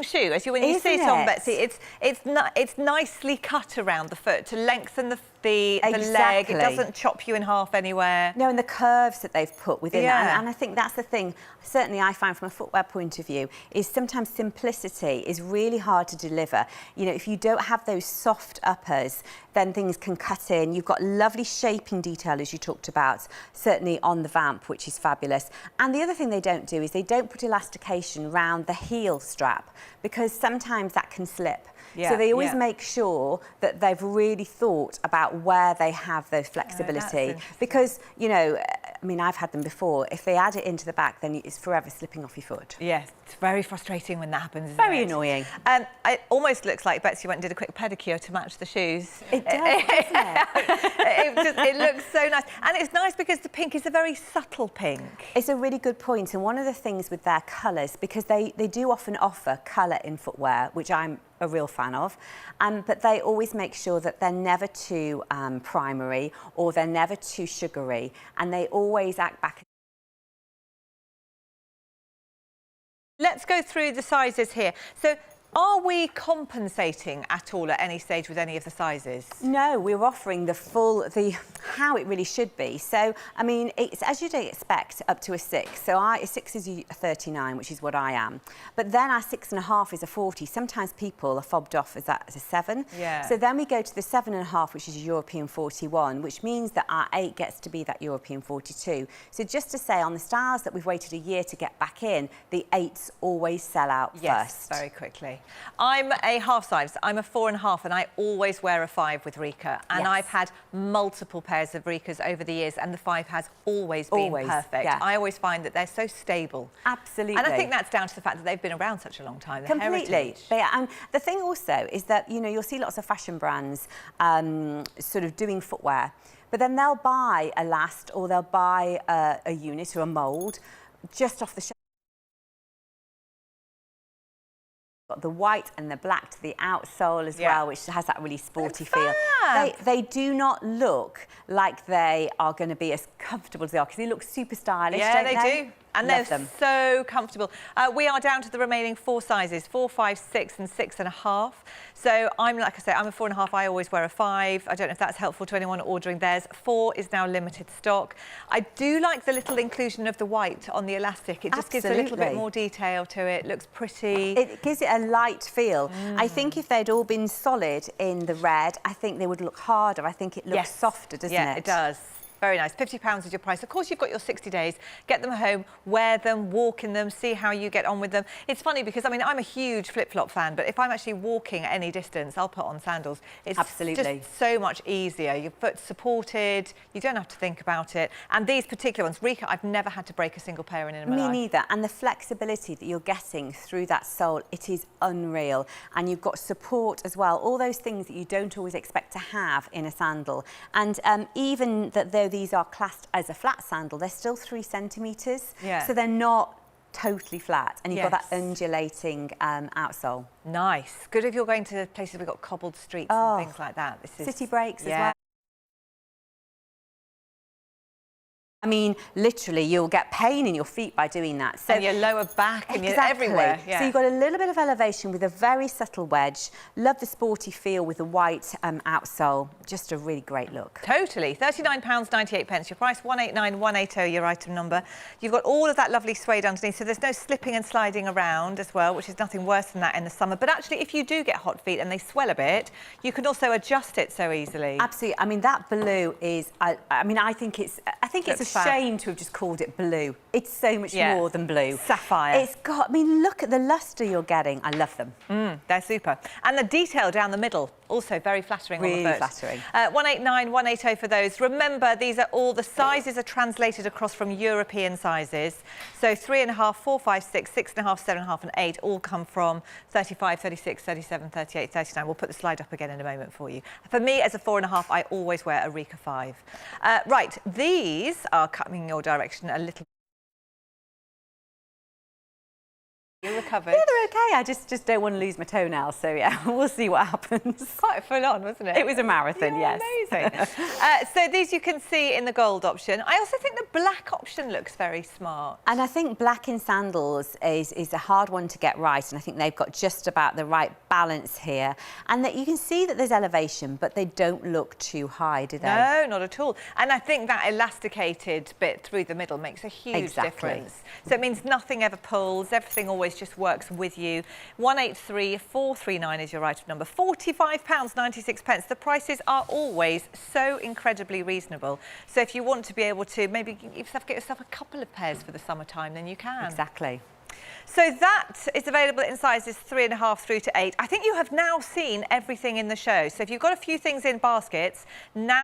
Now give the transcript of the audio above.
shoe, as when you see it on Betsy, it's nicely cut around the foot to lengthen the leg. It doesn't chop you in half anywhere. No, and the curves that they've put within it. And I think that's the thing, certainly I find from a footwear point of view, is sometimes simplicity is really hard to deliver. You know, if you don't have those soft uppers, then things can cut in. You've got lovely shaping detail, as you talked about, certainly on the vamp, which is fabulous. And the other thing they don't do is they don't put elastication around the heel strap, because sometimes that can slip. So they always make sure that they've really thought about where they have those flexibility. Because, you know, I mean, I've had them before. If they add it into the back, then it's forever slipping off your foot. Yes, it's very frustrating when that happens, isn't Very annoying. It almost looks like Betsy went and did a quick pedicure to match the shoes. It does, doesn't it? It looks so nice. And it's nice because the pink is a very subtle pink. It's a really good point. And one of the things with their colours, because they do often offer colour in footwear, which I'm a real fan of, but they always make sure that they're never too primary or they're never too sugary, and they always act back. Let's go through the sizes here. So are we compensating at all at any stage with any of the sizes? No, we're offering how it really should be. So, I mean, it's as you'd expect, up to a 6. So a 6 is a 39, which is what I am. But then our 6.5 is a 40. Sometimes people are fobbed off as a 7. So then we go to the 7.5, which is a European 41, which means that our 8 gets to be that European 42. So just to say, on the styles that we've waited a year to get back in, the 8s always sell out first. Yes, very quickly. I'm a half size. I'm a 4.5, and I always wear a 5 with Rika. And I've had multiple pairs of Rikas over the years, and the 5 has always been perfect. I always find that they're so stable. Absolutely. And I think that's down to the fact that they've been around such a long time. Completely. And the thing also is that, you know, you'll see lots of fashion brands sort of doing footwear, but then they'll buy a last, or they'll buy a unit or a mould just off the shelf. Got the white and the black to the outsole as well, which has that really sporty feel. They do not look like they are going to be as comfortable as they are, because they look super stylish, don't they? Yeah, they do. And they're so comfortable. We are down to the remaining 4 sizes, 4, 5, 6 and 6.5. So I'm, like I say, I'm a 4.5. I always wear a 5. I don't know if that's helpful to anyone ordering theirs. 4 is now limited stock. I do like the little inclusion of the white on the elastic. It just gives a little bit more detail to it. Looks pretty. It gives it a light feel. I think if they'd all been solid in the red, I think they would look harder. I think it looks softer, doesn't it? Yeah, it does. Very nice. £50 is your price. Of course, you've got your 60 days. Get them home, wear them, walk in them, see how you get on with them. It's funny because, I mean, I'm a huge flip-flop fan, but if I'm actually walking at any distance, I'll put on sandals. It's just so much easier. Your foot's supported. You don't have to think about it. And these particular ones, Rika, I've never had to break a single pair in my life. Me neither. And the flexibility that you're getting through that sole, it is unreal. And you've got support as well. All those things that you don't always expect to have in a sandal. And even that these are classed as a flat sandal, they're still 3 centimetres, so they're not totally flat, and you've got that undulating outsole. Nice. Good if you're going to places we've got cobbled streets and things like that. This is city breaks as well. I mean, literally, you'll get pain in your feet by doing that. So and your lower back and you're everywhere. So you've got a little bit of elevation with a very subtle wedge. Love the sporty feel with the white outsole. Just a really great look. Totally. £39.98 your price. 189180 your item number. You've got all of that lovely suede underneath, so there's no slipping and sliding around as well, which is nothing worse than that in the summer. But actually, if you do get hot feet and they swell a bit, you can also adjust it so easily. Absolutely. I mean, that blue is. I mean, I think it's a shame to have just called it blue. It's so much more than blue. Sapphire. It's got, I mean, look at the lustre you're getting. I love them. They're super. And the detail down the middle, also very flattering on the foot. Really flattering. 189180 for those. Remember, these are all the sizes are translated across from European sizes. So 3.5, 4, 5, 6, 6.5, 7.5 and 8 all come from 35, 36, 37, 38, 39. We'll put the slide up again in a moment for you. For me, as a 4.5, I always wear a Rika 5. Right, these are coming your direction a little You recovered? Yeah, they're okay. I just don't want to lose my toenails. So yeah, we'll see what happens. Quite full on, wasn't it? It was a marathon, yeah, yes. Amazing. So these you can see in the gold option. I also think the black option looks very smart. And I think black in sandals is a hard one to get right, and I think they've got just about the right balance here. And that you can see that there's elevation, but they don't look too high, do they? No, not at all. And I think that elasticated bit through the middle makes a huge difference. So it means nothing ever pulls, everything always just works with you. 183-439 is your item number. £45.96. The prices are always so incredibly reasonable. So if you want to be able to maybe get yourself a couple of pairs for the summertime, then you can. Exactly. So that is available in sizes 3.5 through to 8. I think you have now seen everything in the show. So if you've got a few things in baskets, now